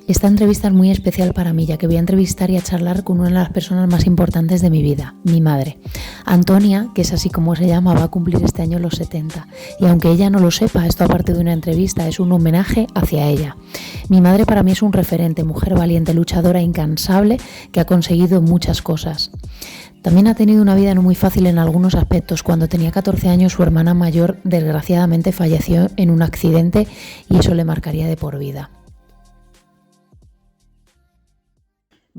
Esta entrevista es muy especial para mí, ya que voy a entrevistar y a charlar con una de las personas más importantes de mi vida, mi madre. Antonia, que es así como se llama, va a cumplir este año los 70. Y aunque ella no lo sepa, esto aparte de una entrevista, es un homenaje hacia ella. Mi madre para mí es un referente, mujer valiente, luchadora, incansable, que ha conseguido muchas cosas. También ha tenido una vida no muy fácil en algunos aspectos. Cuando tenía 14 años, su hermana mayor desgraciadamente falleció en un accidente y eso le marcaría de por vida.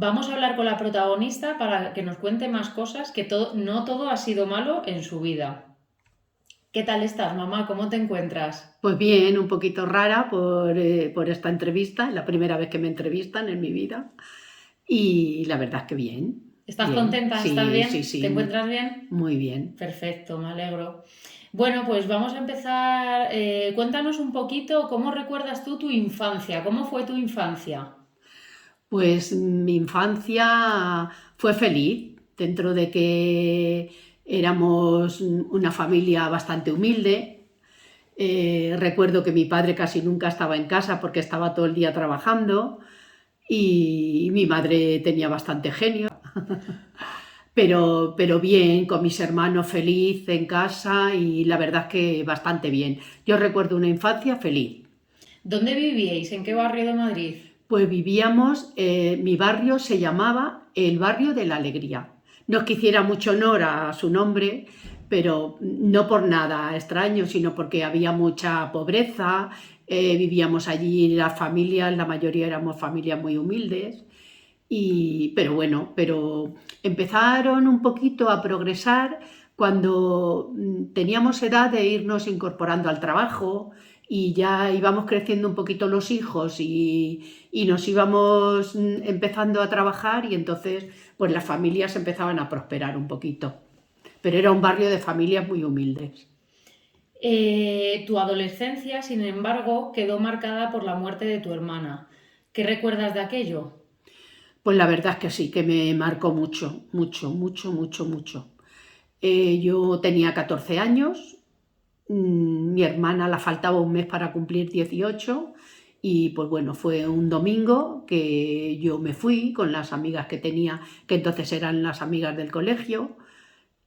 Vamos a hablar con la protagonista para que nos cuente más cosas, que no todo ha sido malo en su vida. ¿Qué tal estás, mamá? ¿Cómo te encuentras? Pues bien, un poquito rara por esta entrevista, es la primera vez que me entrevistan en mi vida y la verdad es que bien. ¿Estás bien. contenta? Sí, ¿Estás bien? sí, ¿Te encuentras bien? muy bien. Perfecto, me alegro. Bueno, pues vamos a empezar. Cuéntanos un poquito cómo recuerdas tú tu infancia, cómo fue tu infancia. Pues mi infancia fue feliz, dentro de que éramos una familia bastante humilde. Recuerdo que mi padre casi nunca estaba en casa porque estaba todo el día trabajando y mi madre tenía bastante genio. Pero bien, con mis hermanos feliz en casa y la verdad es que bastante bien. Yo recuerdo una infancia feliz. ¿Dónde vivíais? ¿En qué barrio de Madrid? Pues vivíamos, mi barrio se llamaba el Barrio de la Alegría. No es que hiciera mucho honor a su nombre, pero no por nada extraño, sino porque había mucha pobreza, vivíamos allí las familias, la mayoría éramos familias muy humildes. Pero bueno, pero empezaron un poquito a progresar cuando teníamos edad de irnos incorporando al trabajo y ya íbamos creciendo un poquito los hijos y nos íbamos empezando a trabajar y entonces pues las familias empezaban a prosperar un poquito. Pero era un barrio de familias muy humildes. Tu adolescencia, sin embargo, quedó marcada por la muerte de tu hermana. ¿Qué recuerdas de aquello? Pues la verdad es que sí, que me marcó mucho, mucho, mucho, mucho, mucho. Yo tenía 14 años. Mi hermana la faltaba un mes para cumplir 18 y pues bueno, fue un domingo que yo me fui con las amigas que tenía, que entonces eran las amigas del colegio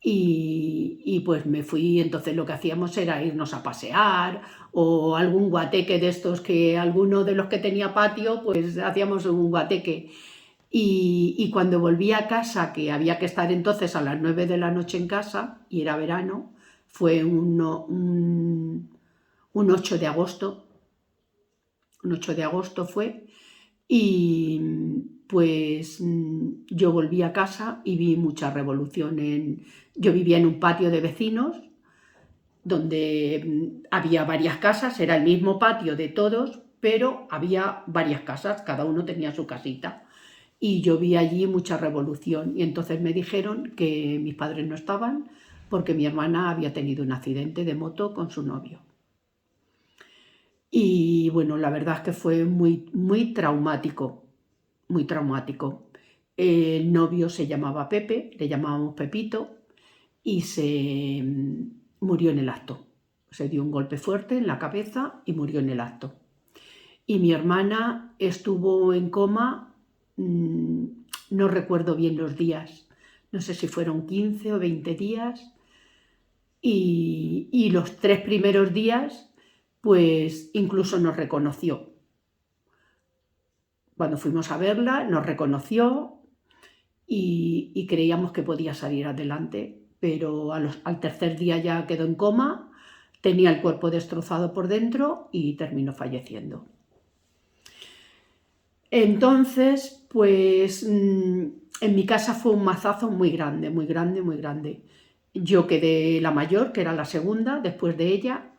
y pues me fui, entonces lo que hacíamos era irnos a pasear o algún guateque de estos que alguno de los que tenía patio, pues hacíamos un guateque. Y cuando volví a casa, que había que estar entonces a las 9 de la noche en casa, y era verano, fue un 8 de agosto, un 8 de agosto fue, y pues yo volví a casa y vi mucha revolución. Yo vivía en un patio de vecinos, donde había varias casas, era el mismo patio de todos, pero había varias casas, cada uno tenía su casita. Y yo vi allí mucha revolución y entonces me dijeron que mis padres no estaban porque mi hermana había tenido un accidente de moto con su novio. Y bueno, la verdad es que fue muy, muy traumático, muy traumático. El novio se llamaba Pepe, le llamábamos Pepito, y se murió en el acto. Se dio un golpe fuerte en la cabeza y murió en el acto. Y mi hermana estuvo en coma, no recuerdo bien los días, no sé si fueron 15 o 20 días, y los 3 primeros días, pues incluso nos reconoció. Cuando fuimos a verla, nos reconoció y creíamos que podía salir adelante, pero al tercer día ya quedó en coma, tenía el cuerpo destrozado por dentro y terminó falleciendo. Entonces, pues en mi casa fue un mazazo muy grande, muy grande, muy grande. Yo quedé la mayor, que era la segunda, después de ella,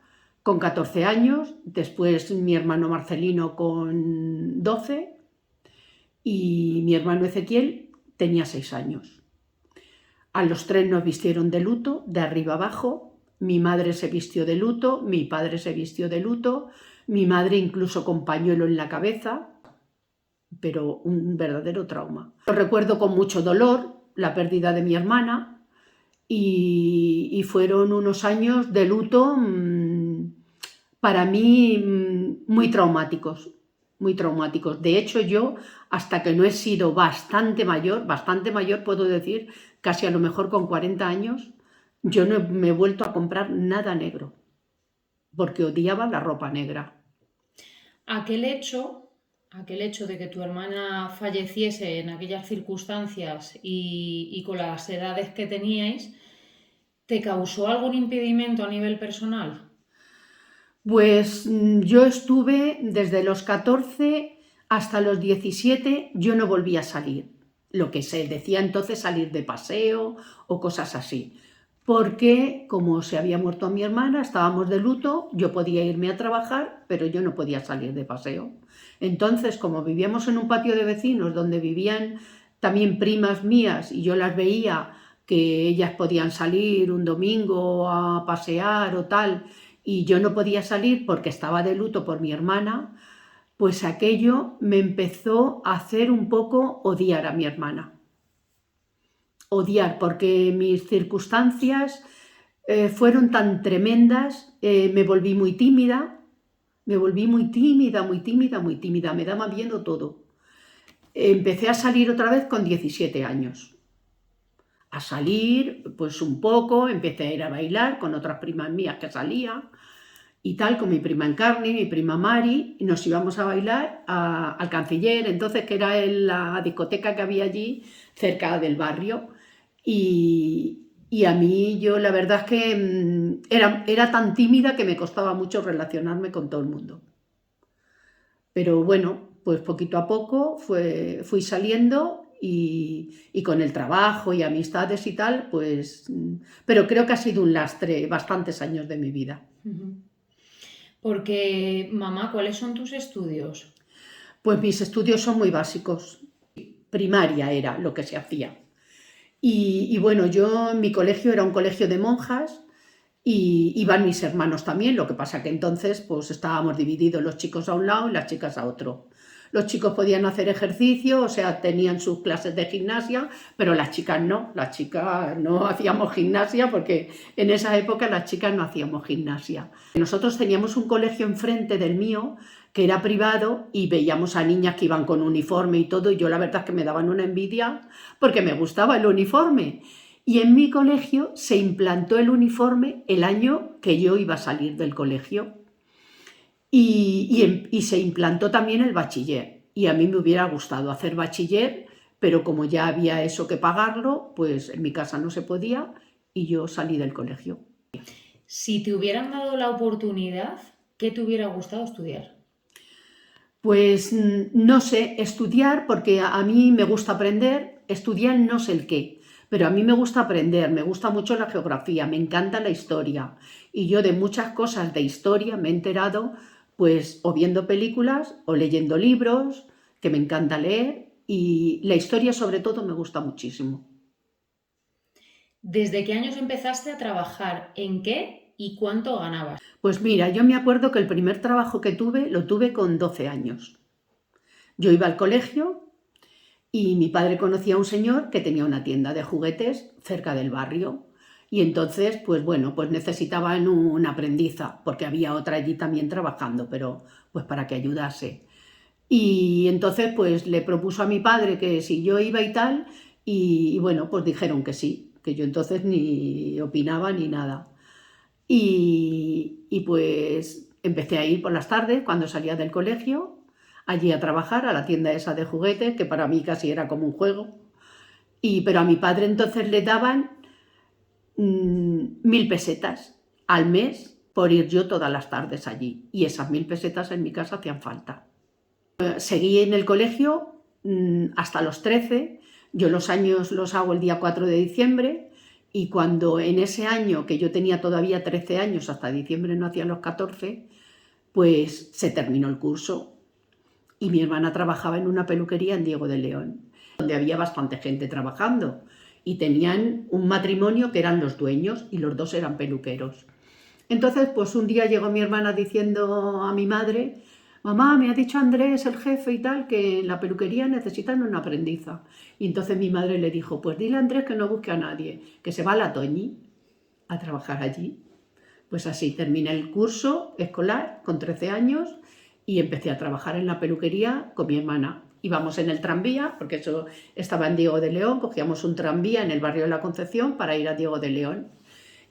con 14 años, después mi hermano Marcelino con 12 y mi hermano Ezequiel tenía 6 años. A los 3 nos vistieron de luto, de arriba abajo. Mi madre se vistió de luto, mi padre se vistió de luto, mi madre incluso con pañuelo en la cabeza, pero un verdadero trauma. Lo recuerdo con mucho dolor, la pérdida de mi hermana, y fueron unos años de luto para mí muy traumáticos, muy traumáticos. De hecho, yo, hasta que no he sido bastante mayor, puedo decir, casi a lo mejor con 40 años, yo no me he vuelto a comprar nada negro, porque odiaba la ropa negra. Aquel hecho de que tu hermana falleciese en aquellas circunstancias y con las edades que teníais, ¿te causó algún impedimento a nivel personal? Pues yo estuve desde los 14 hasta los 17, yo no volví a salir. Lo que se decía entonces salir de paseo o cosas así. Porque como se había muerto mi hermana, estábamos de luto, yo podía irme a trabajar, pero yo no podía salir de paseo. Entonces, como vivíamos en un patio de vecinos donde vivían también primas mías y yo las veía que ellas podían salir un domingo a pasear o tal, y yo no podía salir porque estaba de luto por mi hermana, pues aquello me empezó a hacer un poco odiar a mi hermana. Odiar, porque mis circunstancias fueron tan tremendas, me volví muy tímida, me daba miedo todo. Empecé a salir otra vez con 17 años. A salir, pues un poco, empecé a ir a bailar con otras primas mías que salían y tal, con mi prima Encarni, mi prima Mari, y nos íbamos a bailar al Canciller, entonces, que era la discoteca que había allí cerca del barrio. Y a mí, yo la verdad es que era tan tímida que me costaba mucho relacionarme con todo el mundo. Pero bueno, pues poquito a poco fui saliendo y con el trabajo y amistades y tal, pues... Pero creo que ha sido un lastre bastantes años de mi vida. Porque, mamá, ¿cuáles son tus estudios? Pues mis estudios son muy básicos. Primaria era lo que se hacía. Y bueno, mi colegio era un colegio de monjas y iban mis hermanos también, lo que pasa que entonces pues estábamos divididos, los chicos a un lado y las chicas a otro. Los chicos podían hacer ejercicio, o sea, tenían sus clases de gimnasia, pero las chicas no hacíamos gimnasia porque en esa época las chicas no hacíamos gimnasia. Nosotros teníamos un colegio enfrente del mío que era privado y veíamos a niñas que iban con uniforme y todo, y yo la verdad es que me daban una envidia porque me gustaba el uniforme. Y en mi colegio se implantó el uniforme el año que yo iba a salir del colegio. Y se implantó también el bachiller. Y a mí me hubiera gustado hacer bachiller, pero como ya había eso que pagarlo, pues en mi casa no se podía y yo salí del colegio. Si te hubieran dado la oportunidad, ¿qué te hubiera gustado estudiar? Pues no sé, estudiar, porque a mí me gusta aprender, estudiar no sé el qué, pero a mí me gusta aprender, me gusta mucho la geografía, me encanta la historia. Y yo de muchas cosas de historia me he enterado pues o viendo películas o leyendo libros, que me encanta leer, y la historia sobre todo me gusta muchísimo. ¿Desde qué años empezaste a trabajar? ¿En qué y cuánto ganabas? Pues mira, yo me acuerdo que el primer trabajo que tuve lo tuve con 12 años. Yo iba al colegio y mi padre conocía a un señor que tenía una tienda de juguetes cerca del barrio. Y entonces, pues bueno, pues necesitaban una aprendiza, porque había otra allí también trabajando, pero pues para que ayudase. Y entonces, pues le propuso a mi padre que si yo iba y tal, y bueno, pues dijeron que sí, que yo entonces ni opinaba ni nada. Y pues empecé a ir por las tardes cuando salía del colegio, allí a trabajar a la tienda esa de juguetes, que para mí casi era como un juego. Pero a mi padre entonces le daban 1.000 pesetas al mes por ir yo todas las tardes allí. Y esas 1.000 pesetas en mi casa hacían falta. Seguí en el colegio hasta los 13. Yo los años los hago el día 4 de diciembre. Y cuando en ese año, que yo tenía todavía 13 años, hasta diciembre no hacía los 14, pues se terminó el curso. Y mi hermana trabajaba en una peluquería en Diego de León, donde había bastante gente trabajando. Y tenían un matrimonio que eran los dueños y los dos eran peluqueros. Entonces, pues un día llegó mi hermana diciendo a mi madre: mamá, me ha dicho Andrés, el jefe y tal, que en la peluquería necesitan una aprendiza. Y entonces mi madre le dijo: pues dile a Andrés que no busque a nadie, que se va a la Toñi a trabajar allí. Pues así terminé el curso escolar con 13 años y empecé a trabajar en la peluquería con mi hermana. Íbamos en el tranvía, porque eso estaba en Diego de León, cogíamos un tranvía en el barrio de la Concepción para ir a Diego de León.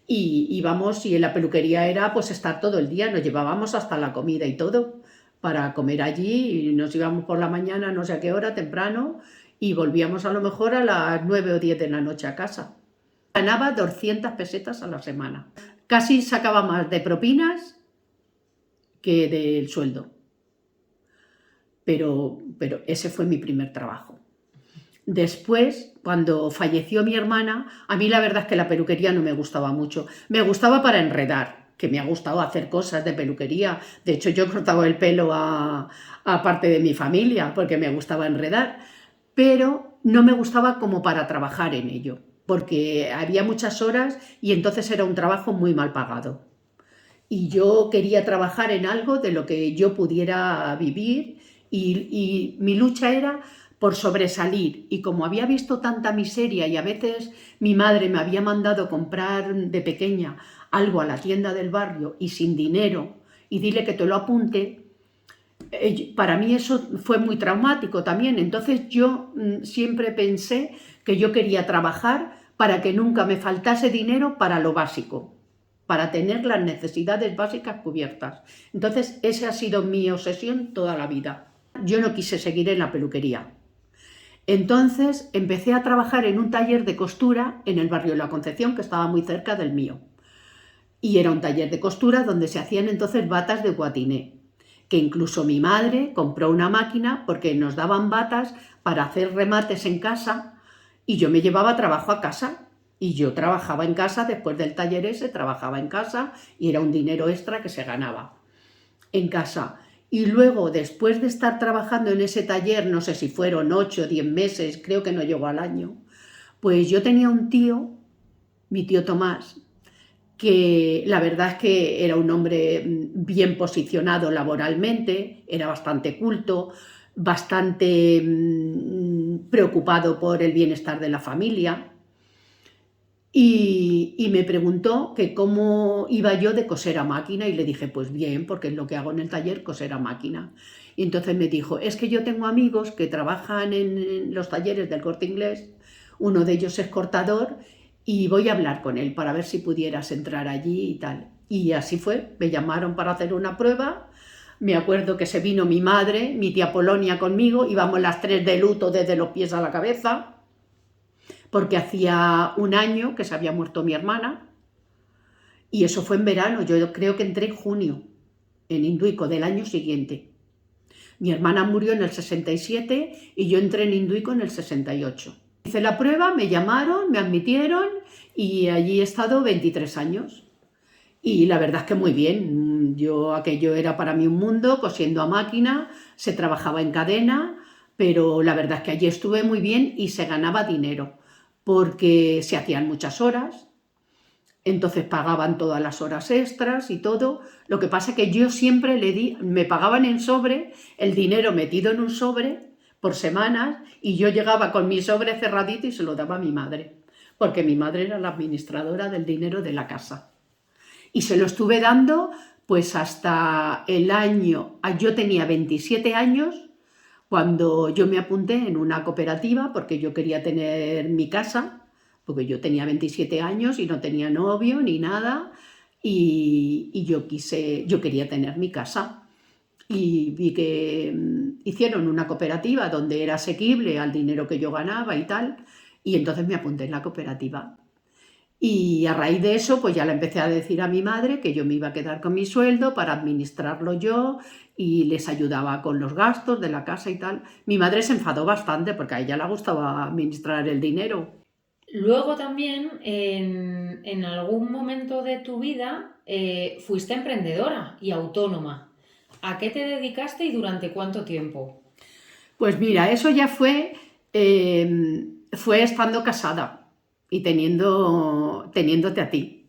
Y íbamos, y en la peluquería era pues estar todo el día, nos llevábamos hasta la comida y todo para comer allí, y nos íbamos por la mañana, no sé a qué hora, temprano, y volvíamos a lo mejor a las 9 o 10 de la noche a casa. Ganaba 200 pesetas a la semana. Casi sacaba más de propinas que del sueldo. Pero ese fue mi primer trabajo. Después, cuando falleció mi hermana, a mí la verdad es que la peluquería no me gustaba mucho. Me gustaba para enredar, que me ha gustado hacer cosas de peluquería. De hecho, yo cortaba el pelo a parte de mi familia porque me gustaba enredar, pero no me gustaba como para trabajar en ello, porque había muchas horas y entonces era un trabajo muy mal pagado. Y yo quería trabajar en algo de lo que yo pudiera vivir y mi lucha era por sobresalir. Y como había visto tanta miseria y a veces mi madre me había mandado comprar de pequeña algo a la tienda del barrio y sin dinero y dile que te lo apunte, para mí eso fue muy traumático también. Entonces yo siempre pensé que yo quería trabajar para que nunca me faltase dinero para lo básico, para tener las necesidades básicas cubiertas. Entonces esa ha sido mi obsesión toda la vida. Yo no quise seguir en la peluquería. Entonces empecé a trabajar en un taller de costura en el barrio de la Concepción, que estaba muy cerca del mío. Y era un taller de costura donde se hacían entonces batas de guatiné, que incluso mi madre compró una máquina porque nos daban batas para hacer remates en casa y yo me llevaba trabajo a casa. Y yo trabajaba en casa, después del taller ese, trabajaba en casa y era un dinero extra que se ganaba en casa. Y luego, después de estar trabajando en ese taller, no sé si fueron 8 o 10 meses, creo que no llegó al año, pues yo tenía un tío, mi tío Tomás, que la verdad es que era un hombre bien posicionado laboralmente, era bastante culto, bastante preocupado por el bienestar de la familia. Y me preguntó que cómo iba yo de coser a máquina y le dije, pues bien, porque es lo que hago en el taller, coser a máquina. Y entonces me dijo, es que yo tengo amigos que trabajan en los talleres del Corte Inglés, uno de ellos es cortador y voy a hablar con él para ver si pudieras entrar allí y tal. Y así fue, me llamaron para hacer una prueba. Me acuerdo que se vino mi madre, mi tía Polonia conmigo, íbamos las tres de luto desde los pies a la cabeza, porque hacía un año que se había muerto mi hermana, y eso fue en verano, yo creo que entré en junio, en Induico, del año siguiente. Mi hermana murió en el 67 y yo entré en Induico en el 68. Hice la prueba, me llamaron, me admitieron y allí he estado 23 años. Y la verdad es que muy bien, aquello era para mí un mundo, cosiendo a máquina, se trabajaba en cadena, pero la verdad es que allí estuve muy bien y se ganaba dinero, porque se hacían muchas horas, entonces pagaban todas las horas extras y todo. Lo que pasa es que yo siempre me pagaban en sobre, el dinero metido en un sobre por semanas, y yo llegaba con mi sobre cerradito y se lo daba a mi madre, porque mi madre era la administradora del dinero de la casa. Y se lo estuve dando pues hasta el año, yo tenía 27 años, cuando yo me apunté en una cooperativa porque yo quería tener mi casa, porque yo tenía 27 años y no tenía novio ni nada, y yo quería tener mi casa. Y vi que hicieron una cooperativa donde era asequible al dinero que yo ganaba y tal, y entonces me apunté en la cooperativa. Y a raíz de eso, pues ya le empecé a decir a mi madre que yo me iba a quedar con mi sueldo para administrarlo yo y les ayudaba con los gastos de la casa y tal. Mi madre se enfadó bastante porque a ella le gustaba administrar el dinero. Luego también, en algún momento de tu vida, fuiste emprendedora y autónoma. ¿A qué te dedicaste y durante cuánto tiempo? Pues mira, eso ya fue estando casada y teniéndote a ti.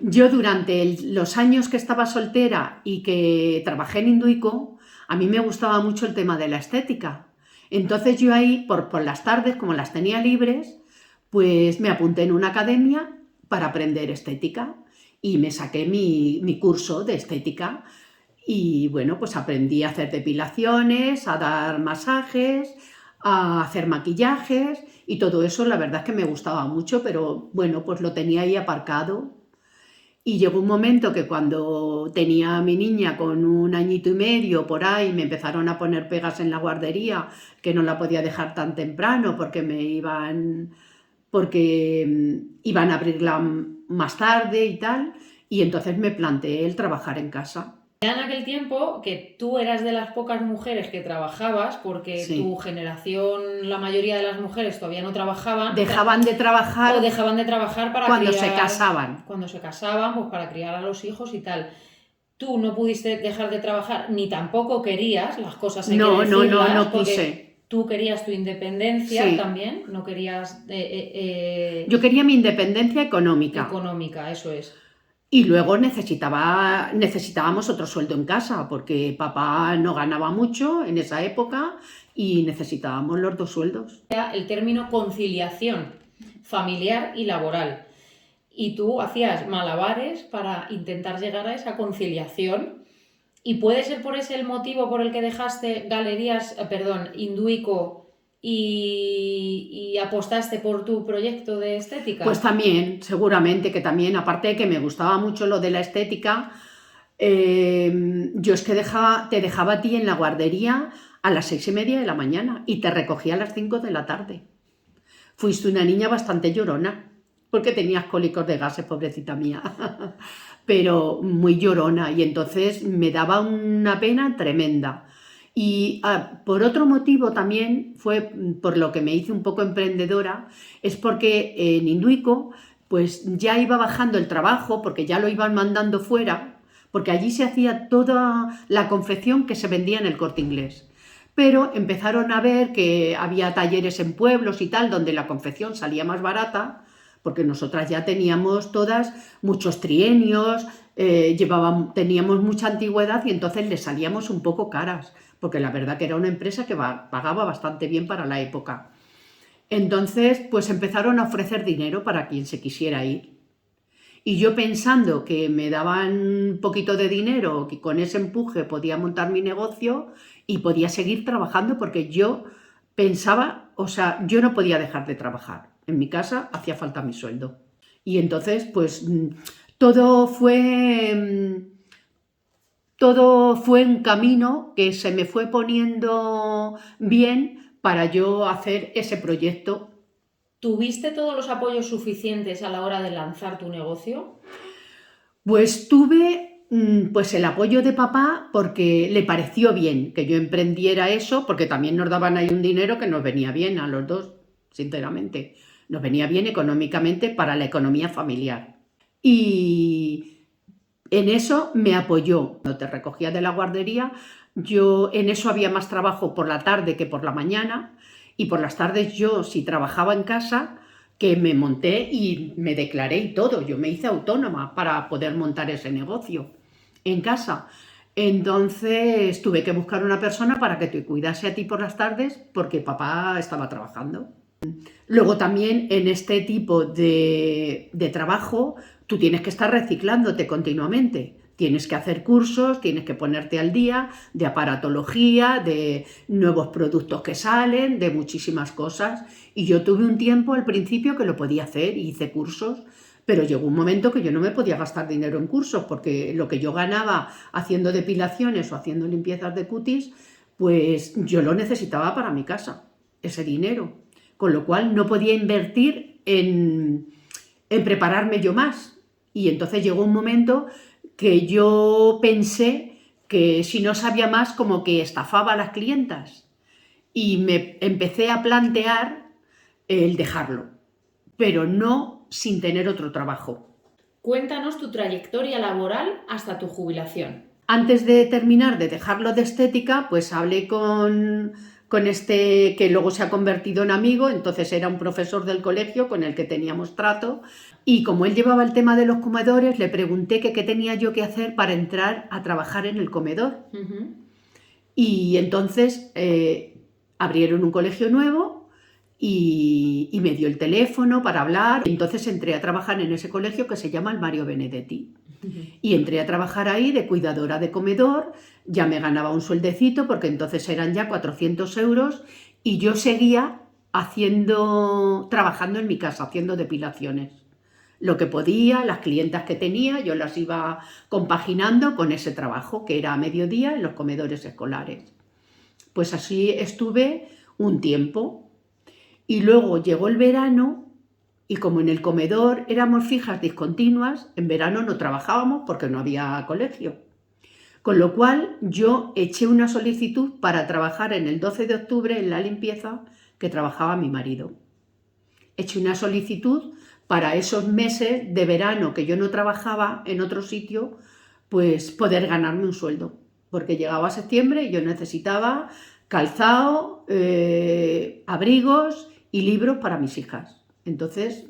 Yo durante los años que estaba soltera y que trabajé en Induico, a mí me gustaba mucho el tema de la estética. Entonces yo ahí, por las tardes, como las tenía libres, pues me apunté en una academia para aprender estética y me saqué mi curso de estética. Y bueno, pues aprendí a hacer depilaciones, a dar masajes, a hacer maquillajes y todo eso la verdad es que me gustaba mucho, pero bueno, pues lo tenía ahí aparcado. Y llegó un momento que cuando tenía a mi niña con 1 añito y medio por ahí, me empezaron a poner pegas en la guardería, que no la podía dejar tan temprano porque iban a abrirla más tarde y tal, y entonces me planteé el trabajar en casa. Ya en aquel tiempo que tú eras de las pocas mujeres que trabajabas, porque Sí. tu generación, la mayoría de las mujeres todavía no trabajaban. Dejaban de trabajar O dejaban de trabajar para cuando criar, se casaban. Cuando se casaban, pues para criar a los hijos y tal. Tú no pudiste dejar de trabajar, ni tampoco querías, las cosas hay que decirlas, No porque quise. tú querías tu independencia Sí. también, no querías... Yo quería mi independencia económica. Económica, eso es. Y luego necesitábamos otro sueldo en casa, porque papá no ganaba mucho en esa época y necesitábamos los 2 sueldos. El término conciliación familiar y laboral. Y tú hacías malabares para intentar llegar a esa conciliación. ¿Y puede ser por ese el motivo por el que dejaste Induico y apostaste por tu proyecto de estética? Pues también, seguramente que también, aparte de que me gustaba mucho lo de la estética, yo es que te dejaba a ti en la guardería a las 6:30 de la mañana y te recogía a las 5 de la tarde. Fuiste una niña bastante llorona, porque tenías cólicos de gases, pobrecita mía, pero muy llorona, y entonces me daba una pena tremenda. Y por otro motivo también, fue por lo que me hice un poco emprendedora, es porque en Induico pues ya iba bajando el trabajo, porque ya lo iban mandando fuera, porque allí se hacía toda la confección que se vendía en el Corte Inglés. Pero empezaron a ver que había talleres en pueblos y tal, donde la confección salía más barata, porque nosotras ya teníamos todas muchos trienios, teníamos mucha antigüedad y entonces les salíamos un poco caras, porque la verdad que era una empresa que pagaba bastante bien para la época. Entonces, pues empezaron a ofrecer dinero para quien se quisiera ir. Y yo pensando que me daban un poquito de dinero, que con ese empuje podía montar mi negocio y podía seguir trabajando, porque yo pensaba, o sea, yo no podía dejar de trabajar. En mi casa hacía falta mi sueldo. Y entonces, pues, todo fue un camino que se me fue poniendo bien para yo hacer ese proyecto. ¿Tuviste todos los apoyos suficientes a la hora de lanzar tu negocio? Pues tuve pues el apoyo de papá, porque le pareció bien que yo emprendiera eso, porque también nos daban ahí un dinero que nos venía bien a los dos, sinceramente. Nos venía bien económicamente para la economía familiar. Y en eso me apoyó. Cuando te recogía de la guardería, yo en eso había más trabajo por la tarde que por la mañana, y por las tardes yo, si trabajaba en casa, que me monté y me declaré y todo. Yo me hice autónoma para poder montar ese negocio en casa. Entonces tuve que buscar una persona para que te cuidase a ti por las tardes, porque papá estaba trabajando. Luego también en este tipo de trabajo tú tienes que estar reciclándote continuamente. Tienes que hacer cursos, tienes que ponerte al día de aparatología, de nuevos productos que salen, de muchísimas cosas. Y yo tuve un tiempo al principio que lo podía hacer y hice cursos, pero llegó un momento que yo no me podía gastar dinero en cursos, porque lo que yo ganaba haciendo depilaciones o haciendo limpiezas de cutis, pues yo lo necesitaba para mi casa, ese dinero. Con lo cual no podía invertir en prepararme yo más. Y entonces llegó un momento que yo pensé que si no sabía más, como que estafaba a las clientas. Y me empecé a plantear el dejarlo, pero no sin tener otro trabajo. Cuéntanos tu trayectoria laboral hasta tu jubilación. Antes de terminar de dejarlo de estética, pues hablé con este que luego se ha convertido en amigo. Entonces era un profesor del colegio con el que teníamos trato, y como él llevaba el tema de los comedores, le pregunté que qué tenía yo que hacer para entrar a trabajar en el comedor. Y entonces abrieron un colegio nuevo y me dio el teléfono para hablar. Entonces entré a trabajar en ese colegio que se llama el Mario Benedetti. Y entré a trabajar ahí de cuidadora de comedor, ya me ganaba un sueldecito porque entonces eran ya 400 euros y yo seguía trabajando en mi casa, haciendo depilaciones. Lo que podía, las clientas que tenía, yo las iba compaginando con ese trabajo que era a mediodía en los comedores escolares. Pues así estuve un tiempo y luego llegó el verano y como en el comedor éramos fijas discontinuas, en verano no trabajábamos porque no había colegio. Con lo cual yo eché una solicitud para trabajar en el 12 de octubre en la limpieza que trabajaba mi marido. Eché una solicitud para esos meses de verano que yo no trabajaba en otro sitio, pues poder ganarme un sueldo. Porque llegaba septiembre y yo necesitaba calzado, abrigos y libros para mis hijas. Entonces,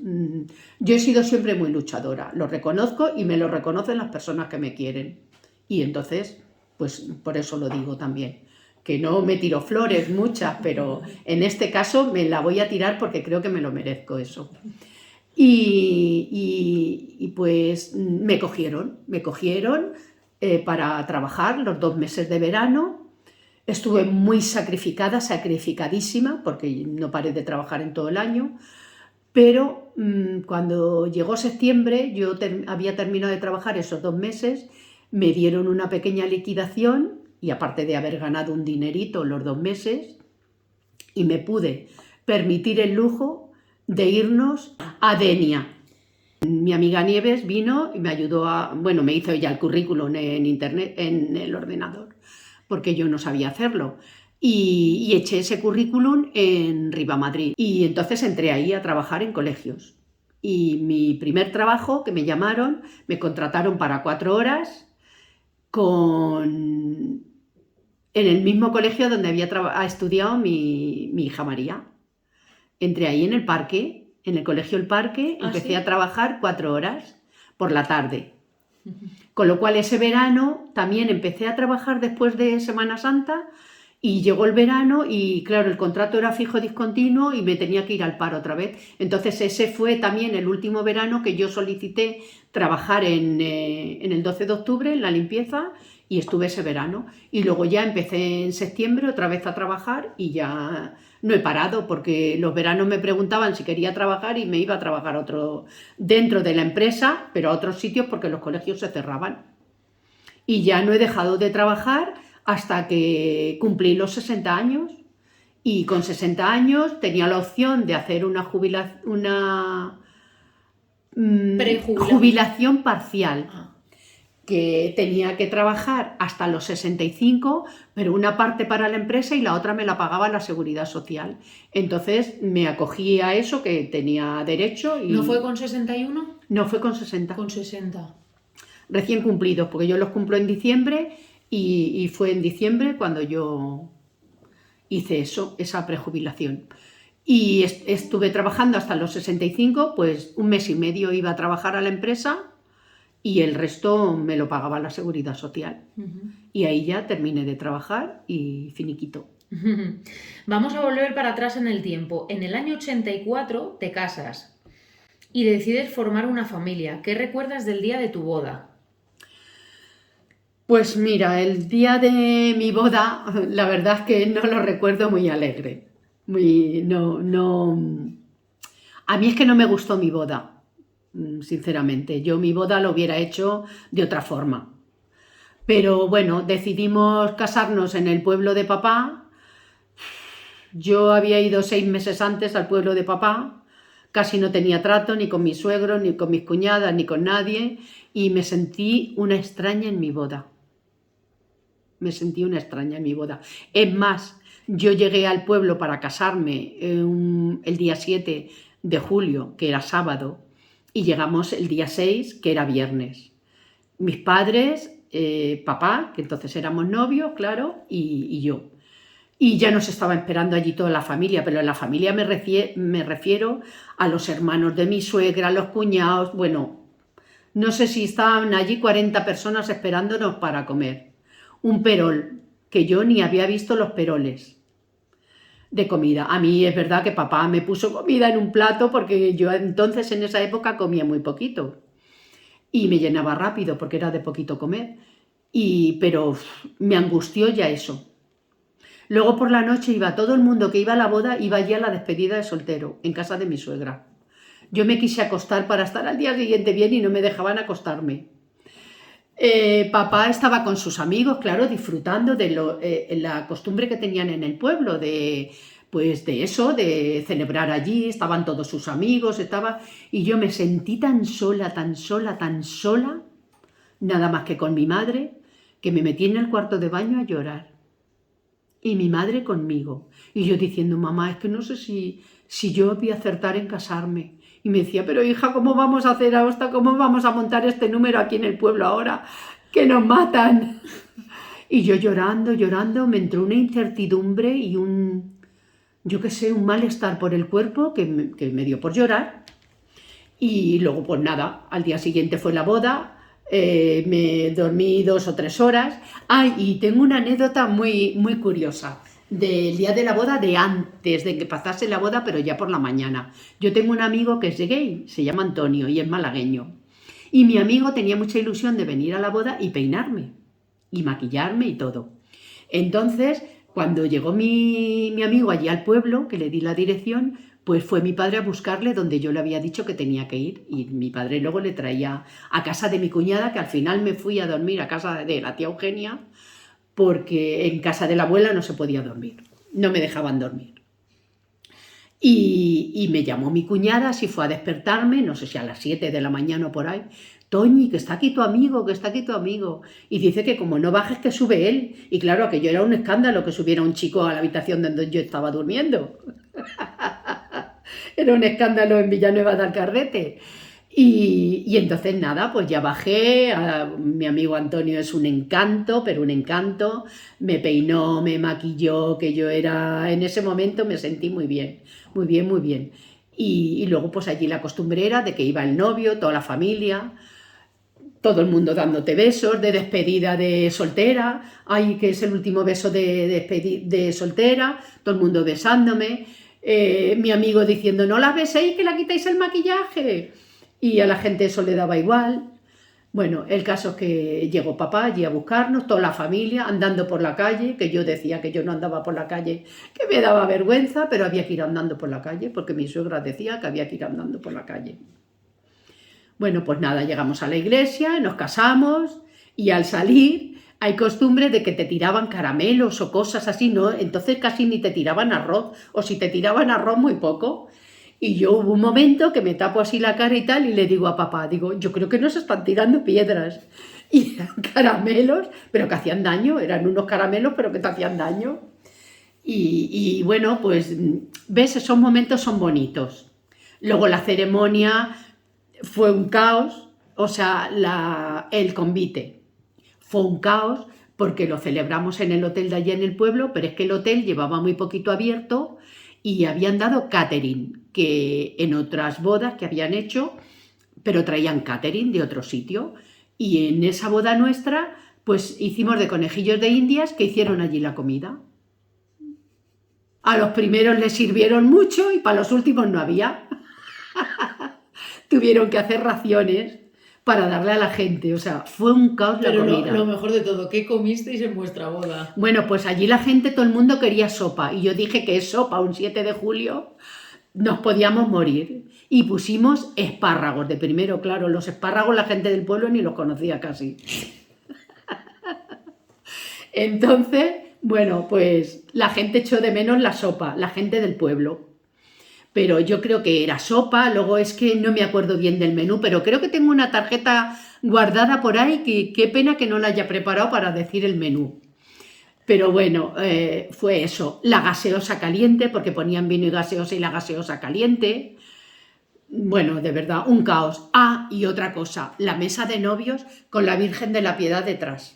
yo he sido siempre muy luchadora, lo reconozco y me lo reconocen las personas que me quieren. Y entonces, pues por eso lo digo también, que no me tiro flores muchas, pero en este caso me la voy a tirar porque creo que me lo merezco eso. Y pues me cogieron para trabajar los 2 meses de verano. Estuve muy sacrificadísima, porque no paré de trabajar en todo el año, pero cuando llegó septiembre, yo había terminado de trabajar esos 2 meses, me dieron una pequeña liquidación, y aparte de haber ganado un dinerito los 2 meses, y me pude permitir el lujo de irnos a Denia. Mi amiga Nieves vino y me ayudó me hizo ella el currículum en internet, en el ordenador, porque yo no sabía hacerlo. Y eché ese currículum en Ribamadrid. Y entonces entré ahí a trabajar en colegios. Y mi primer trabajo, que me llamaron, me contrataron para 4 horas en el mismo colegio donde había estudiado mi hija María. Entré ahí en el parque, en el colegio El Parque, empecé a trabajar 4 horas por la tarde. Con lo cual ese verano también empecé a trabajar después de Semana Santa y llegó el verano y claro, el contrato era fijo discontinuo y me tenía que ir al paro otra vez. Entonces ese fue también el último verano que yo solicité trabajar en el 12 de octubre en la limpieza y estuve ese verano. Y luego ya empecé en septiembre otra vez a trabajar y ya no he parado porque los veranos me preguntaban si quería trabajar y me iba a trabajar dentro de la empresa, pero a otros sitios porque los colegios se cerraban. Y ya no he dejado de trabajar hasta que cumplí los 60 años y con 60 años tenía la opción de hacer una jubilación parcial, que tenía que trabajar hasta los 65, pero una parte para la empresa y la otra me la pagaba la Seguridad Social. Entonces me acogí a eso, que tenía derecho. ¿No fue con 61? No, fue con 60. Con 60. Recién cumplidos, porque yo los cumplo en diciembre y fue en diciembre cuando yo hice esa prejubilación. Y estuve trabajando hasta los 65, pues 1 mes y medio iba a trabajar a la empresa y el resto me lo pagaba la Seguridad Social. Y ahí ya terminé de trabajar y finiquito. Vamos a volver para atrás en el tiempo. En el año 84 te casas y decides formar una familia. ¿Qué recuerdas del día de tu boda? Pues mira, el día de mi boda, la verdad es que no lo recuerdo muy alegre. A mí es que no me gustó mi boda, sinceramente. Yo mi boda lo hubiera hecho de otra forma. Pero bueno, decidimos casarnos en el pueblo de papá. Yo había ido 6 meses antes al pueblo de papá. Casi no tenía trato ni con mis suegros, ni con mis cuñadas, ni con nadie. Y me sentí una extraña en mi boda. Es más, yo llegué al pueblo para casarme el día 7 de julio, que era sábado, y llegamos el día 6, que era viernes. Mis padres, papá, que entonces éramos novios, claro, y yo. Y ya nos estaba esperando allí toda la familia, pero en la familia me refiero a los hermanos de mi suegra, los cuñados, bueno, no sé si estaban allí 40 personas esperándonos para comer. Un perol, que yo ni había visto los peroles de comida. A mí es verdad que papá me puso comida en un plato porque yo entonces en esa época comía muy poquito. y me llenaba rápido porque era de poquito comer. Pero me angustió ya eso. Luego por la noche iba todo el mundo que iba a la boda, iba allí a la despedida de soltero, en casa de mi suegra. Yo me quise acostar para estar al día siguiente bien y no me dejaban acostarme. Papá estaba con sus amigos, claro, disfrutando de la costumbre que tenían en el pueblo, pues de eso, de celebrar allí, estaban todos sus amigos, y yo me sentí tan sola, nada más que con mi madre, que me metí en el cuarto de baño a llorar. Y mi madre conmigo. Y yo diciendo, mamá, es que no sé si yo voy a acertar en casarme. Y me decía, pero hija, ¿cómo vamos a hacer ahora? ¿Cómo vamos a montar este número aquí en el pueblo ahora? ¡Que nos matan! Y yo llorando, me entró una incertidumbre y un malestar por el cuerpo que me dio por llorar. Y luego, pues nada, al día siguiente fue la boda. Me dormí 2 o 3 horas. Y tengo una anécdota muy, muy curiosa del día de la boda, de antes de que pasase la boda, pero ya por la mañana. Yo tengo un amigo que es de gay, se llama Antonio y es malagueño. Y mi amigo tenía mucha ilusión de venir a la boda y peinarme, y maquillarme y todo. Entonces, cuando llegó mi amigo allí al pueblo, que le di la dirección, pues fue mi padre a buscarle donde yo le había dicho que tenía que ir. Y mi padre luego le traía a casa de mi cuñada, que al final me fui a dormir a casa de la tía Eugenia, porque en casa de la abuela no se podía dormir, no me dejaban dormir. Y me llamó mi cuñada, así fue a despertarme, no sé si a las 7 de la mañana o por ahí. Toñi, que está aquí tu amigo, que está aquí tu amigo. Y dice que como no bajes, que sube él. Y claro, aquello era un escándalo que subiera un chico a la habitación donde yo estaba durmiendo. Era un escándalo en Villanueva de Alcarrete. Y entonces nada, pues ya bajé, mi amigo Antonio es un encanto, pero un encanto, me peinó, me maquilló, que yo era, en ese momento me sentí muy bien, muy bien, muy bien. Y luego pues allí la costumbre era de que iba el novio, toda la familia, todo el mundo dándote besos de despedida de soltera, que es el último beso de soltera, todo el mundo besándome, mi amigo diciendo, no la beséis que la quitáis el maquillaje. Y a la gente eso le daba igual. Bueno, el caso es que llegó papá allí a buscarnos, toda la familia, andando por la calle, que yo decía que yo no andaba por la calle, que me daba vergüenza, pero había que ir andando por la calle, porque mi suegra decía que había que ir andando por la calle. Bueno, pues nada, llegamos a la iglesia, nos casamos, y al salir hay costumbre de que te tiraban caramelos o cosas así, ¿no? Entonces casi ni te tiraban arroz, o si te tiraban arroz muy poco. Y yo hubo un momento que me tapo así la cara y tal, y le digo a papá, yo creo que nos están tirando piedras. Y eran caramelos, pero que hacían daño, eran unos caramelos, pero que te hacían daño. Y bueno, pues, ves, esos momentos son bonitos. Luego la ceremonia fue un caos, o sea, el convite fue un caos, porque lo celebramos en el hotel de allí en el pueblo, pero es que el hotel llevaba muy poquito abierto, y habían dado catering, que en otras bodas que habían hecho, pero traían catering de otro sitio. Y en esa boda nuestra, pues hicimos de conejillos de indias que hicieron allí la comida. A los primeros les sirvieron mucho y para los últimos no había. Tuvieron que hacer raciones para darle a la gente, o sea, fue un caos la comida. Pero lo mejor de todo, ¿qué comisteis en vuestra boda? Bueno, pues allí la gente, todo el mundo quería sopa, y yo dije que sopa, un 7 de julio, nos podíamos morir. Y pusimos espárragos de primero, claro, los espárragos la gente del pueblo ni los conocía casi. Entonces, bueno, pues la gente echó de menos la sopa, la gente del pueblo. Pero yo creo que era sopa, luego es que no me acuerdo bien del menú, pero creo que tengo una tarjeta guardada por ahí, que qué pena que no la haya preparado para decir el menú. Pero bueno, fue eso, la gaseosa caliente, porque ponían vino y gaseosa y la gaseosa caliente. Bueno, de verdad, un caos. Y otra cosa, la mesa de novios con la Virgen de la Piedad detrás.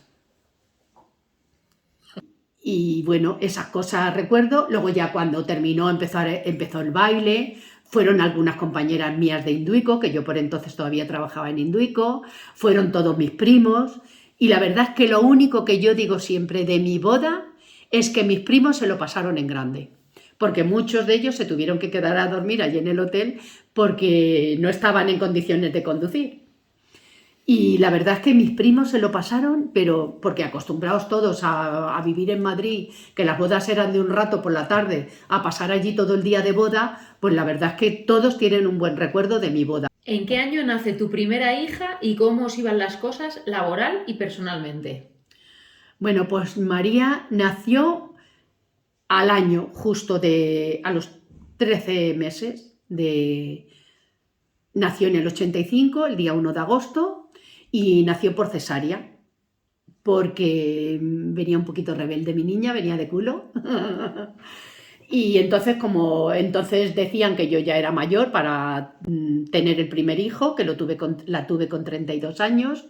Y bueno, esas cosas recuerdo. Luego ya cuando terminó empezó el baile, fueron algunas compañeras mías de Induico, que yo por entonces todavía trabajaba en Induico, fueron todos mis primos, y la verdad es que lo único que yo digo siempre de mi boda es que mis primos se lo pasaron en grande, porque muchos de ellos se tuvieron que quedar a dormir allí en el hotel porque no estaban en condiciones de conducir. Y la verdad es que mis primos se lo pasaron, pero porque acostumbrados todos a vivir en Madrid, que las bodas eran de un rato por la tarde, a pasar allí todo el día de boda, pues la verdad es que todos tienen un buen recuerdo de mi boda. ¿En qué año nace tu primera hija y cómo os iban las cosas laboral y personalmente? Bueno, pues María nació al año, a los 13 meses nació en el 85, el día 1 de agosto, y nació por cesárea, porque venía un poquito rebelde mi niña, venía de culo. Y entonces, como entonces decían que yo ya era mayor para tener el primer hijo, que la tuve con 32 años,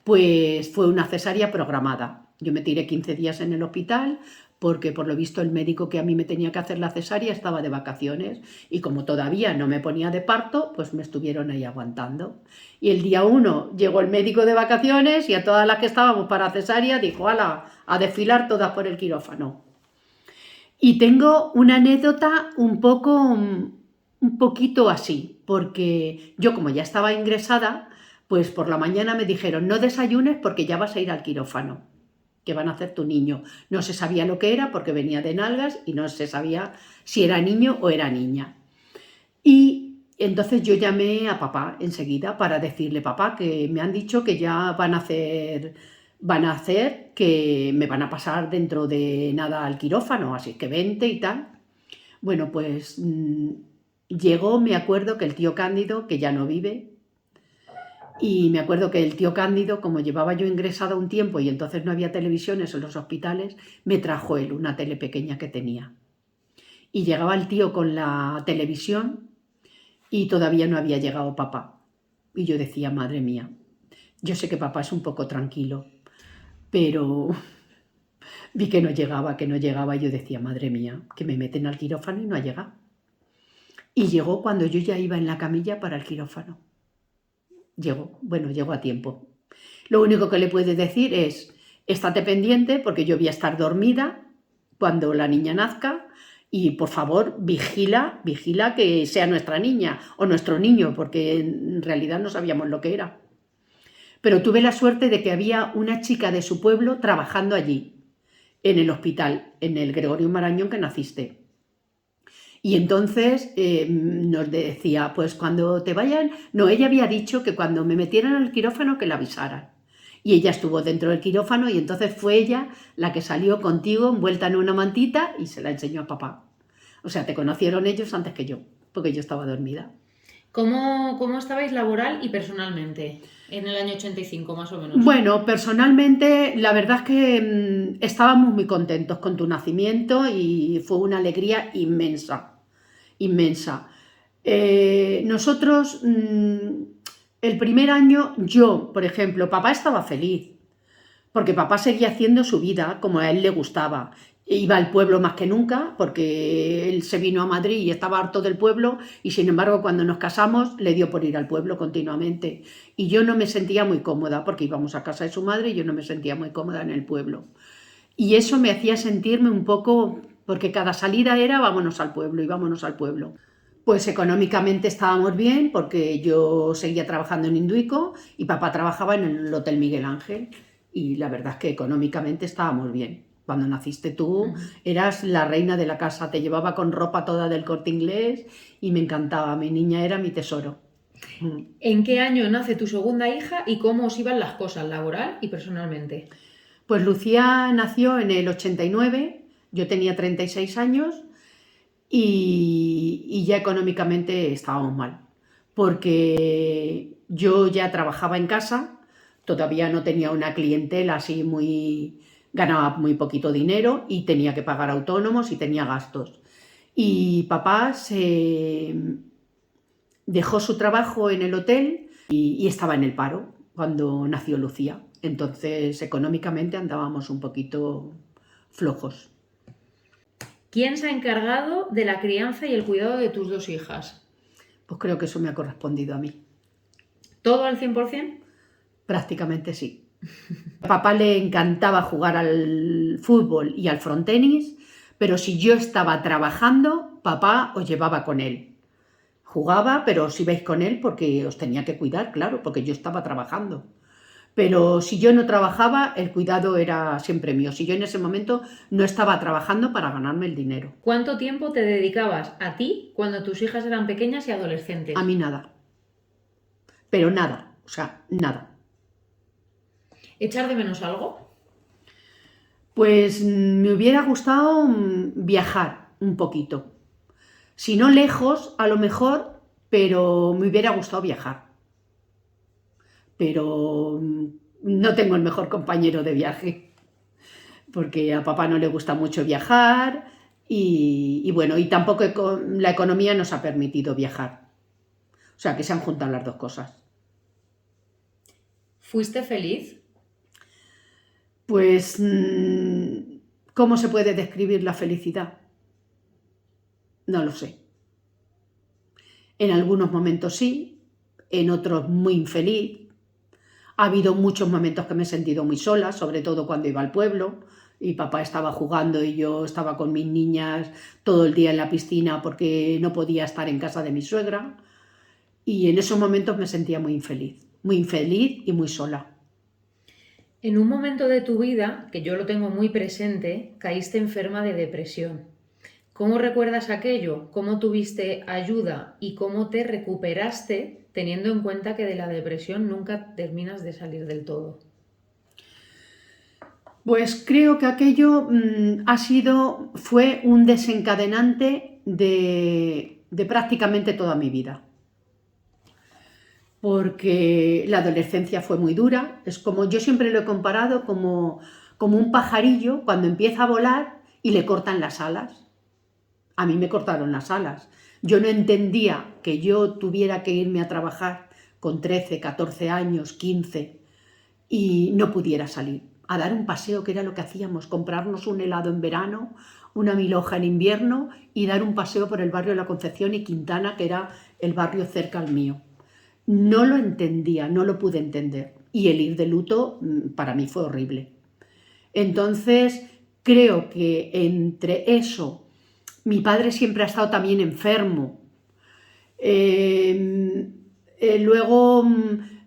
pues fue una cesárea programada. Yo me tiré 15 días en el hospital porque por lo visto el médico que a mí me tenía que hacer la cesárea estaba de vacaciones y como todavía no me ponía de parto, pues me estuvieron ahí aguantando. Y el día 1 llegó el médico de vacaciones y a todas las que estábamos para cesárea dijo, ¡hala! A desfilar todas por el quirófano. Y tengo una anécdota un poquito así, porque yo como ya estaba ingresada, pues por la mañana me dijeron, no desayunes porque ya vas a ir al quirófano, que van a hacer tu niño. No se sabía lo que era porque venía de nalgas y no se sabía si era niño o era niña. Y entonces yo llamé a papá enseguida para decirle, papá, que me han dicho que ya van a hacer que me van a pasar dentro de nada al quirófano, así que vente y tal. Bueno, pues llegó, me acuerdo que el tío Cándido, que ya no vive, y me acuerdo que el tío Cándido, como llevaba yo ingresada un tiempo y entonces no había televisiones en los hospitales, me trajo él una tele pequeña que tenía. Y llegaba el tío con la televisión y todavía no había llegado papá. Y yo decía, madre mía, yo sé que papá es un poco tranquilo, pero vi que no llegaba, y yo decía, madre mía, que me meten al quirófano y no ha llegado. Y llegó cuando yo ya iba en la camilla para el quirófano. Llegó a tiempo. Lo único que le puedes decir es, estate pendiente porque yo voy a estar dormida cuando la niña nazca y por favor vigila que sea nuestra niña o nuestro niño, porque en realidad no sabíamos lo que era. Pero tuve la suerte de que había una chica de su pueblo trabajando allí, en el hospital, en el Gregorio Marañón que naciste. Y entonces nos decía, pues cuando te vayan... No, ella había dicho que cuando me metieran al quirófano que la avisaran. Y ella estuvo dentro del quirófano y entonces fue ella la que salió contigo envuelta en una mantita y se la enseñó a papá. O sea, te conocieron ellos antes que yo, porque yo estaba dormida. ¿Cómo estabais laboral y personalmente en el año 85 más o menos? Bueno, personalmente la verdad es que estábamos muy contentos con tu nacimiento y fue una alegría inmensa. Nosotros, el primer año, yo, por ejemplo, papá estaba feliz, porque papá seguía haciendo su vida como a él le gustaba. Iba al pueblo más que nunca, porque él se vino a Madrid y estaba harto del pueblo, y sin embargo cuando nos casamos le dio por ir al pueblo continuamente. Y yo no me sentía muy cómoda, porque íbamos a casa de su madre y yo no me sentía muy cómoda en el pueblo. Y eso me hacía sentirme un poco, porque cada salida era vámonos al pueblo y vámonos al pueblo. Pues económicamente estábamos bien, porque yo seguía trabajando en Induico y papá trabajaba en el Hotel Miguel Ángel. Y la verdad es que económicamente estábamos bien. Cuando naciste tú, eras la reina de la casa, te llevaba con ropa toda del Corte Inglés y me encantaba, mi niña era mi tesoro. ¿En qué año nace tu segunda hija y cómo os iban las cosas laboral y personalmente? Pues Lucía nació en el 89, yo tenía 36 años y ya económicamente estábamos mal, porque yo ya trabajaba en casa, todavía no tenía una clientela así ganaba muy poquito dinero y tenía que pagar autónomos y tenía gastos. Y papá dejó su trabajo en el hotel y estaba en el paro cuando nació Lucía. Entonces, económicamente andábamos un poquito flojos. ¿Quién se ha encargado de la crianza y el cuidado de tus dos hijas? Pues creo que eso me ha correspondido a mí. ¿Todo al 100%? Prácticamente sí. A papá le encantaba jugar al fútbol y al frontenis, pero si yo estaba trabajando, papá os llevaba con él. Jugaba, pero os ibais con él porque os tenía que cuidar, claro, porque yo estaba trabajando. Pero si yo no trabajaba, el cuidado era siempre mío. Si yo en ese momento no estaba trabajando para ganarme el dinero. ¿Cuánto tiempo te dedicabas a ti cuando tus hijas eran pequeñas y adolescentes? A mí nada. Pero nada, o sea, nada. ¿Echar de menos algo? Pues me hubiera gustado viajar un poquito. Si no lejos, a lo mejor, pero me hubiera gustado viajar. Pero no tengo el mejor compañero de viaje, porque a papá no le gusta mucho viajar y bueno, y tampoco la economía nos ha permitido viajar. O sea, que se han juntado las dos cosas. ¿Fuiste feliz? Pues, ¿cómo se puede describir la felicidad? No lo sé. En algunos momentos sí, en otros muy infeliz. Ha habido muchos momentos que me he sentido muy sola, sobre todo cuando iba al pueblo y papá estaba jugando y yo estaba con mis niñas todo el día en la piscina porque no podía estar en casa de mi suegra. Y en esos momentos me sentía muy infeliz y muy sola. En un momento de tu vida, que yo lo tengo muy presente, caíste enferma de depresión. ¿Cómo recuerdas aquello? ¿Cómo tuviste ayuda y cómo te recuperaste teniendo en cuenta que de la depresión nunca terminas de salir del todo? Pues creo que aquello fue un desencadenante de prácticamente toda mi vida. Porque la adolescencia fue muy dura. Es como, yo siempre lo he comparado como un pajarillo cuando empieza a volar y le cortan las alas. A mí me cortaron las alas. Yo no entendía que yo tuviera que irme a trabajar con 13, 14 años, 15 y no pudiera salir a dar un paseo, que era lo que hacíamos, comprarnos un helado en verano, una milhoja en invierno y dar un paseo por el barrio de la Concepción y Quintana, que era el barrio cerca al mío. No lo entendía, no lo pude entender y el ir de luto para mí fue horrible. Entonces creo que entre eso, mi padre siempre ha estado también enfermo. Luego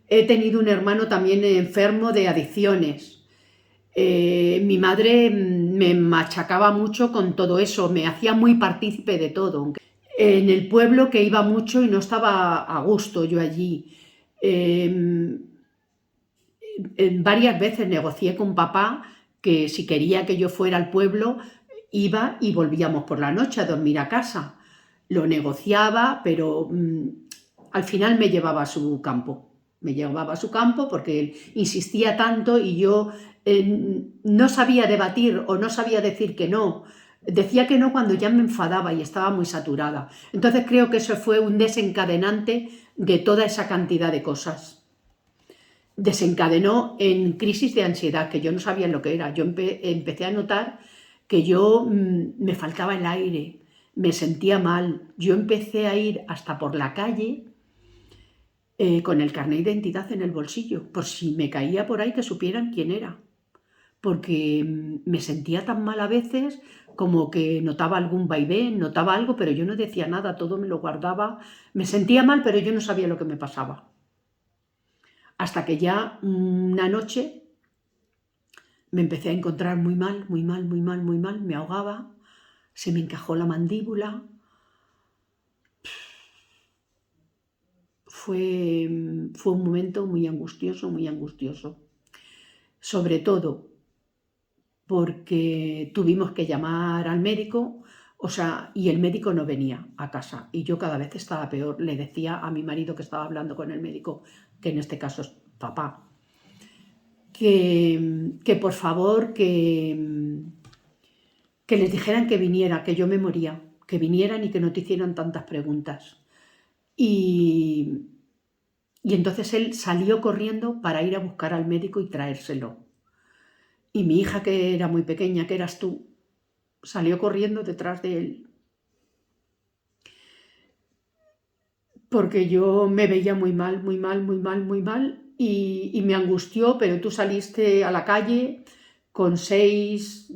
he tenido un hermano también enfermo de adicciones. Mi madre me machacaba mucho con todo eso, me hacía muy partícipe de todo. En el pueblo que iba mucho y no estaba a gusto yo allí. Varias veces negocié con papá que si quería que yo fuera al pueblo, iba y volvíamos por la noche a dormir a casa. Lo negociaba, pero al final me llevaba a su campo. Me llevaba a su campo porque él insistía tanto y yo no sabía debatir o no sabía decir que no. Decía que no cuando ya me enfadaba y estaba muy saturada. Entonces creo que eso fue un desencadenante de toda esa cantidad de cosas. Desencadenó en crisis de ansiedad, que yo no sabía lo que era. Yo empecé a notar que yo me faltaba el aire, me sentía mal. Yo empecé a ir hasta por la calle con el carnet de identidad en el bolsillo, por si me caía por ahí que supieran quién era. Porque me sentía tan mal a veces como que notaba algún vaivén, notaba algo, pero yo no decía nada, todo me lo guardaba. Me sentía mal, pero yo no sabía lo que me pasaba. Hasta que ya una noche me empecé a encontrar muy mal, muy mal, muy mal, muy mal, me ahogaba, se me encajó la mandíbula. Fue un momento muy angustioso, muy angustioso. Sobre todo porque tuvimos que llamar al médico, y el médico no venía a casa. Y yo cada vez estaba peor. Le decía a mi marido que estaba hablando con el médico, que en este caso es papá, que por favor que les dijeran que viniera, que yo me moría, que vinieran y que no te hicieran tantas preguntas. Y entonces él salió corriendo para ir a buscar al médico y traérselo. Y mi hija, que era muy pequeña, que eras tú, salió corriendo detrás de él. Porque yo me veía muy mal, muy mal, muy mal, muy mal. Y me angustió, pero tú saliste a la calle con 6,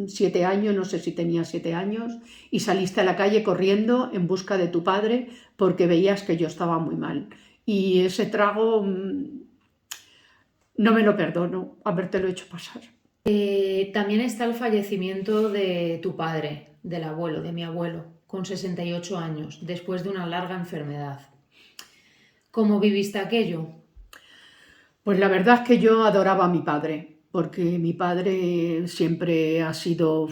7 años, no sé si tenías 7 años, y saliste a la calle corriendo en busca de tu padre porque veías que yo estaba muy mal. Y ese trago no me lo perdono habértelo hecho pasar. También está el fallecimiento de tu padre, del abuelo, de mi abuelo, con 68 años, después de una larga enfermedad. ¿Cómo viviste aquello? Pues la verdad es que yo adoraba a mi padre, porque mi padre siempre ha sido...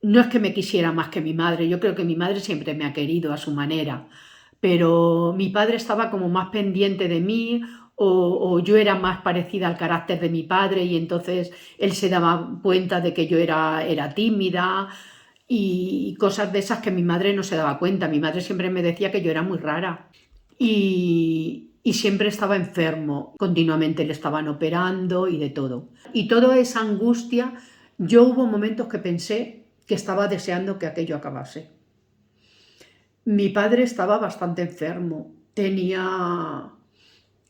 No es que me quisiera más que mi madre, yo creo que mi madre siempre me ha querido a su manera, pero mi padre estaba como más pendiente de mí o yo era más parecida al carácter de mi padre y entonces él se daba cuenta de que yo era tímida y cosas de esas que mi madre no se daba cuenta. Mi madre siempre me decía que yo era muy rara y siempre estaba enfermo, continuamente le estaban operando y de todo. Y toda esa angustia, yo hubo momentos que pensé que estaba deseando que aquello acabase. Mi padre estaba bastante enfermo, tenía,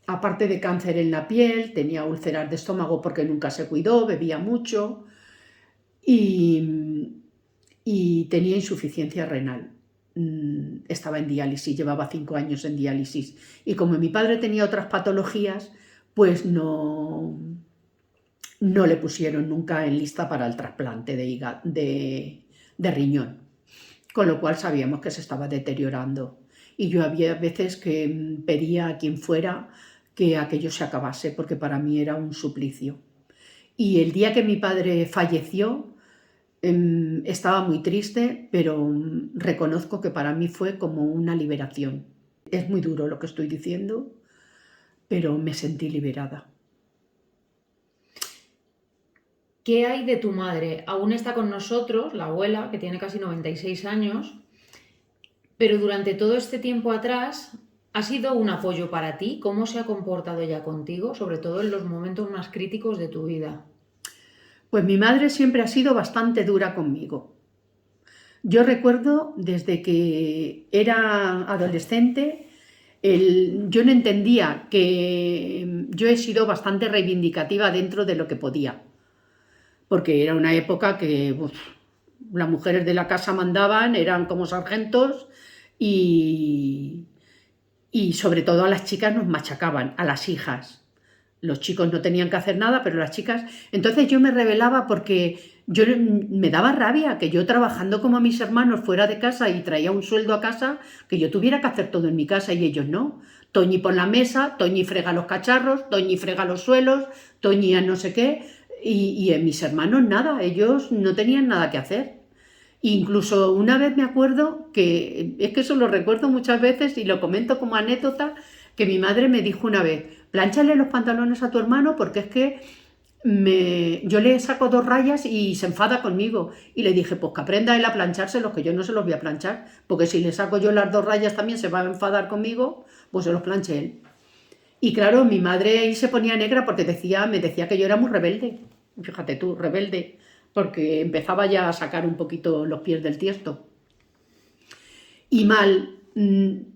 aparte de cáncer en la piel, tenía úlceras de estómago porque nunca se cuidó, bebía mucho y tenía insuficiencia renal. Estaba en diálisis, llevaba 5 años en diálisis. Y como mi padre tenía otras patologías, pues no le pusieron nunca en lista para el trasplante de riñón. Con lo cual sabíamos que se estaba deteriorando. Y yo había veces que pedía a quien fuera que aquello se acabase, porque para mí era un suplicio. Y el día que mi padre falleció, estaba muy triste, pero reconozco que para mí fue como una liberación. Es muy duro lo que estoy diciendo, pero me sentí liberada. ¿Qué hay de tu madre? Aún está con nosotros, la abuela, que tiene casi 96 años, pero durante todo este tiempo atrás, ¿ha sido un apoyo para ti? ¿Cómo se ha comportado ella contigo, sobre todo en los momentos más críticos de tu vida? Pues mi madre siempre ha sido bastante dura conmigo. Yo recuerdo desde que era adolescente, yo no entendía que yo he sido bastante reivindicativa dentro de lo que podía, porque era una época que las mujeres de la casa mandaban, eran como sargentos y sobre todo a las chicas nos machacaban, a las hijas. Los chicos no tenían que hacer nada, pero las chicas... Entonces yo me rebelaba porque me daba rabia que yo trabajando como mis hermanos fuera de casa y traía un sueldo a casa, que yo tuviera que hacer todo en mi casa y ellos no. Toñi pon la mesa, Toñi frega los cacharros, Toñi frega los suelos, Toñi a no sé qué, y en mis hermanos nada, ellos no tenían nada que hacer. Incluso una vez me acuerdo que, es que eso lo recuerdo muchas veces y lo comento como anécdota, que mi madre me dijo una vez: plánchale los pantalones a tu hermano porque es que yo le saco 2 rayas y se enfada conmigo. Y le dije, pues que aprenda él a planchárselos, que yo no se los voy a planchar, porque si le saco yo las 2 rayas también se va a enfadar conmigo, pues se los planche él. Y claro, mi madre ahí se ponía negra porque me decía que yo era muy rebelde. Fíjate tú, rebelde, porque empezaba ya a sacar un poquito los pies del tiesto. Y mal,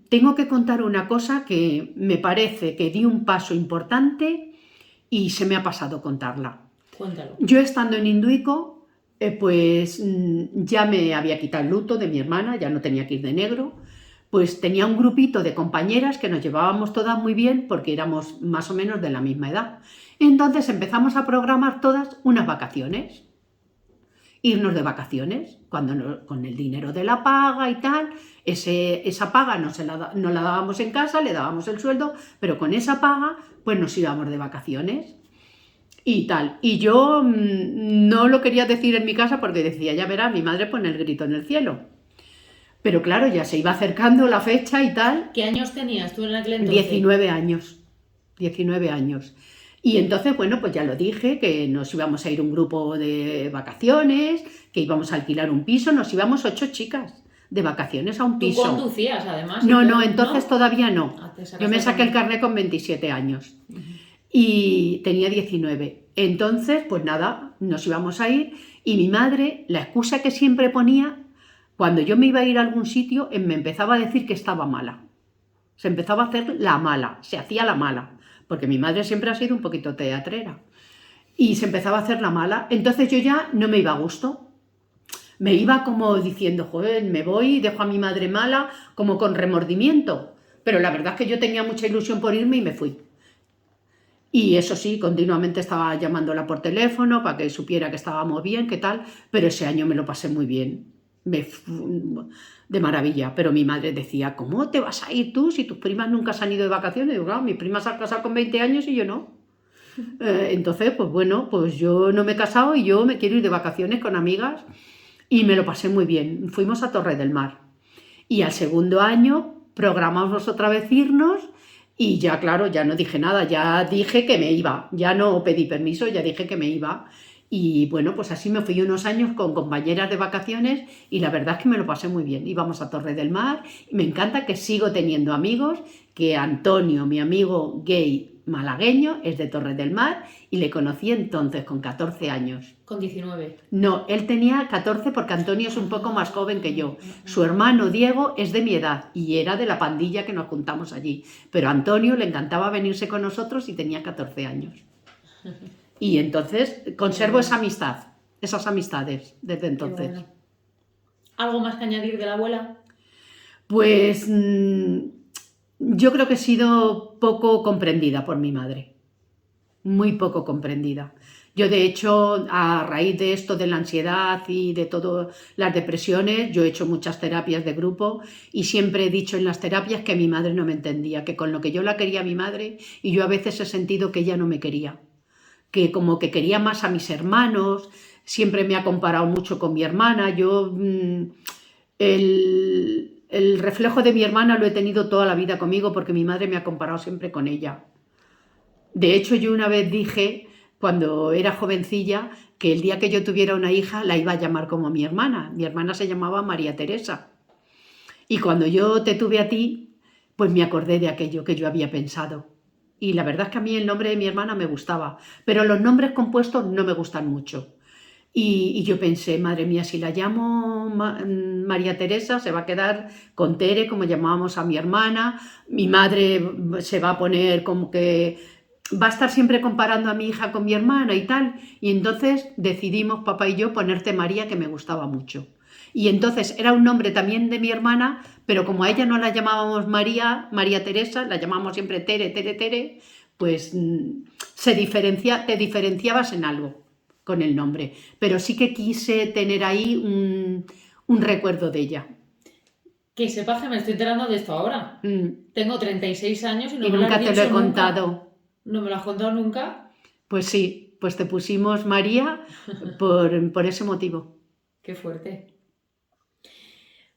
tengo que contar una cosa que me parece que di un paso importante y se me ha pasado contarla. Cuéntalo. Yo estando en Induico, pues ya me había quitado el luto de mi hermana, ya no tenía que ir de negro, pues tenía un grupito de compañeras que nos llevábamos todas muy bien porque éramos más o menos de la misma edad. Entonces empezamos a programar todas unas vacaciones. Irnos de vacaciones, con el dinero de la paga y tal. Esa paga no la dábamos en casa, le dábamos el sueldo, pero con esa paga pues nos íbamos de vacaciones y tal. Y yo no lo quería decir en mi casa porque decía, ya verás, mi madre pone el grito en el cielo. Pero claro, ya se iba acercando la fecha y tal. ¿Qué años tenías tú en aquel entonces? 19 años. 19 años. Y entonces, bueno, pues ya lo dije, que nos íbamos a ir un grupo de vacaciones, que íbamos a alquilar un piso, nos íbamos 8 chicas de vacaciones a un piso. ¿Tú conducías además? No, entonces ¿no? Todavía no. Yo me saqué también el carnet con 27 años y tenía 19. Entonces, pues nada, nos íbamos a ir y mi madre, la excusa que siempre ponía, cuando yo me iba a ir a algún sitio, me empezaba a decir que estaba mala. Se empezaba a hacer la mala, se hacía la mala. Porque mi madre siempre ha sido un poquito teatrera. Y se empezaba a hacer la mala. Entonces yo ya no me iba a gusto. Me iba como diciendo, joder, me voy y dejo a mi madre mala, como con remordimiento. Pero la verdad es que yo tenía mucha ilusión por irme y me fui. Y eso sí, continuamente estaba llamándola por teléfono para que supiera que estábamos bien, qué tal, pero ese año me lo pasé muy bien, de maravilla. Pero mi madre decía, ¿cómo te vas a ir tú si tus primas nunca se han ido de vacaciones? Y digo, claro, mis primas se han casado con 20 años y yo no. Entonces, pues bueno, pues yo no me he casado y yo me quiero ir de vacaciones con amigas y me lo pasé muy bien. Fuimos a Torre del Mar y al segundo año programamos otra vez irnos y ya, claro, ya no dije nada, ya dije que me iba, ya no pedí permiso, ya dije que me iba. Y bueno, pues así me fui unos años con compañeras de vacaciones y la verdad es que me lo pasé muy bien. Íbamos a Torre del Mar y me encanta que sigo teniendo amigos, que Antonio, mi amigo gay malagueño, es de Torre del Mar y le conocí entonces con 14 años. Con 19. No, él tenía 14 porque Antonio es un poco más joven que yo. Su hermano Diego es de mi edad y era de la pandilla que nos juntamos allí. Pero a Antonio le encantaba venirse con nosotros y tenía 14 años. Y entonces conservo esa amistad, esas amistades desde entonces. Bueno. ¿Algo más que añadir de la abuela? Pues yo creo que he sido poco comprendida por mi madre. Muy poco comprendida. Yo, de hecho, a raíz de esto de la ansiedad y de todas las depresiones, yo he hecho muchas terapias de grupo y siempre he dicho en las terapias que mi madre no me entendía, que con lo que yo la quería a mi madre y yo a veces he sentido que ella no me quería, que como que quería más a mis hermanos, siempre me ha comparado mucho con mi hermana. Yo el reflejo de mi hermana lo he tenido toda la vida conmigo porque mi madre me ha comparado siempre con ella. De hecho, yo una vez dije, cuando era jovencilla, que el día que yo tuviera una hija la iba a llamar como mi hermana. Mi hermana se llamaba María Teresa. Y cuando yo te tuve a ti, pues me acordé de aquello que yo había pensado. Y la verdad es que a mí el nombre de mi hermana me gustaba, pero los nombres compuestos no me gustan mucho. Y yo pensé, madre mía, si la llamo María Teresa, se va a quedar con Tere, como llamábamos a mi hermana. Mi madre se va a poner como que va a estar siempre comparando a mi hija con mi hermana y tal. Y entonces decidimos, papá y yo, ponerte María, que me gustaba mucho. Y entonces era un nombre también de mi hermana, pero como a ella no la llamábamos María, María Teresa, la llamábamos siempre Tere, Tere, Tere, pues te diferenciabas en algo con el nombre. Pero sí que quise tener ahí un recuerdo de ella. Que sepas que me estoy enterando de esto ahora. Tengo 36 años y no me nunca lo has te lo he dicho contado. Nunca. ¿No me lo has contado nunca? Pues sí, pues te pusimos María por ese motivo. Qué fuerte.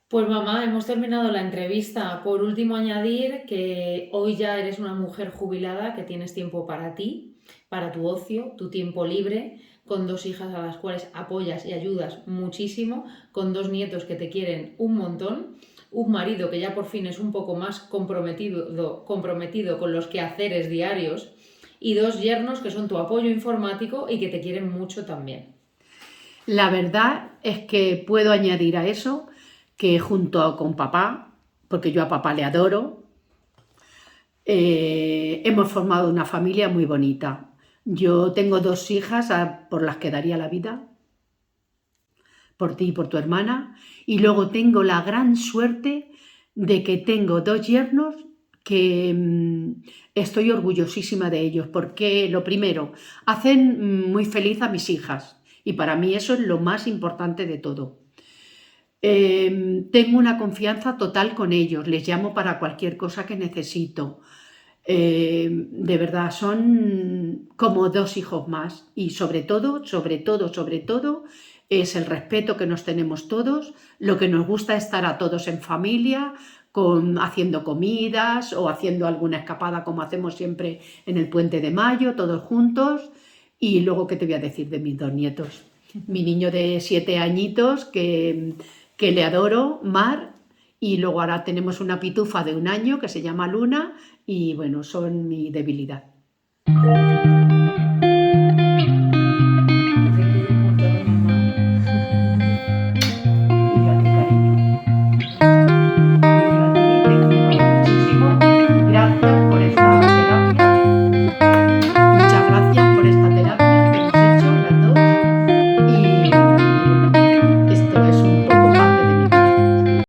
Pues mamá, hemos terminado la entrevista. Por último, añadir que hoy ya eres una mujer jubilada, que tienes tiempo para ti, para tu ocio, tu tiempo libre, con 2 hijas a las cuales apoyas y ayudas muchísimo, con 2 nietos que te quieren un montón, un marido que ya por fin es un poco más comprometido con los quehaceres diarios y 2 yernos que son tu apoyo informático y que te quieren mucho también. La verdad es que puedo añadir a eso que junto con papá, porque yo a papá le adoro, hemos formado una familia muy bonita. Yo tengo 2 hijas por las que daría la vida, por ti y por tu hermana, y luego tengo la gran suerte de que tengo 2 yernos que estoy orgullosísima de ellos, porque lo primero, hacen muy feliz a mis hijas, y para mí eso es lo más importante de todo. Tengo una confianza total con ellos, les llamo para cualquier cosa que necesito. De verdad, son como 2 hijos más y sobre todo, es el respeto que nos tenemos todos, lo que nos gusta estar a todos en familia, haciendo comidas o haciendo alguna escapada como hacemos siempre en el Puente de Mayo, todos juntos. Y luego, ¿qué te voy a decir de mis 2 nietos? Mi niño de 7 añitos que le adoro, Mar, y luego ahora tenemos una pitufa de 1 año que se llama Luna y bueno, son mi debilidad.